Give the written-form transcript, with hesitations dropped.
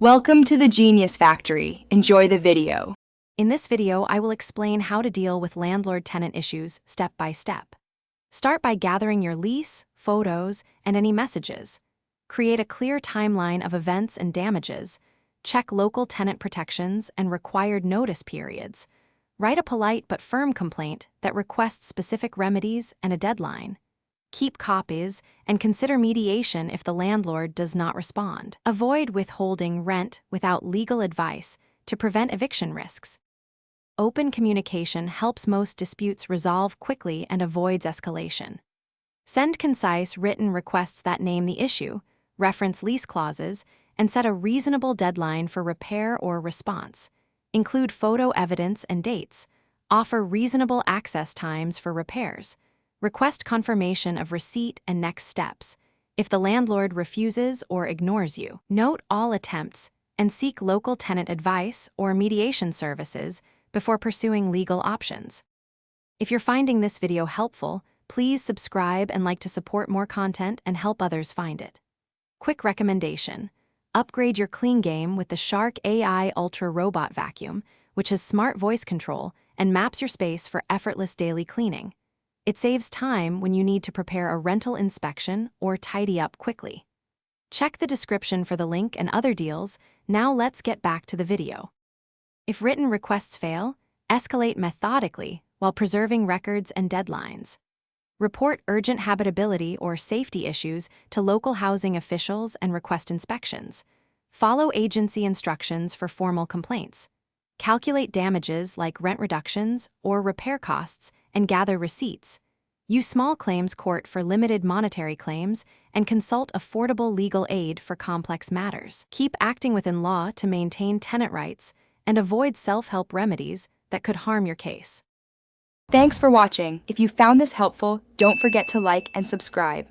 Welcome to the Genius Factory. Enjoy the video. In this video, I will explain how to deal with landlord-tenant issues step by step. Start by gathering your lease, photos, and any messages. Create a clear timeline of events and damages. Check local tenant protections and required notice periods. Write a polite but firm complaint that requests specific remedies and a deadline. Keep copies and consider mediation if the landlord does not respond. Avoid withholding rent without legal advice to prevent eviction risks. Open communication helps most disputes resolve quickly and avoids escalation. Send concise written requests that name the issue, reference lease clauses, and set a reasonable deadline for repair or response. Include photo evidence and dates. Offer reasonable access times for repairs. Request confirmation of receipt and next steps. If the landlord refuses or ignores you, note all attempts and seek local tenant advice or mediation services before pursuing legal options. If you're finding this video helpful, please subscribe and like to support more content and help others find it. Quick recommendation: upgrade your clean game with the Shark AI Ultra Robot Vacuum, which has smart voice control and maps your space for effortless daily cleaning. It saves time when you need to prepare a rental inspection or tidy up quickly. Check the description for the link and other deals. Now let's get back to the video. If written requests fail, escalate methodically while preserving records and deadlines. Report urgent habitability or safety issues to local housing officials and request inspections. Follow agency instructions for formal complaints. Calculate damages like rent reductions or repair costs and gather receipts. Use small claims court for limited monetary claims and consult affordable legal aid for complex matters. Keep acting within law to maintain tenant rights and avoid self-help remedies that could harm your case. Thanks for watching. If you found this helpful, don't forget to like and subscribe.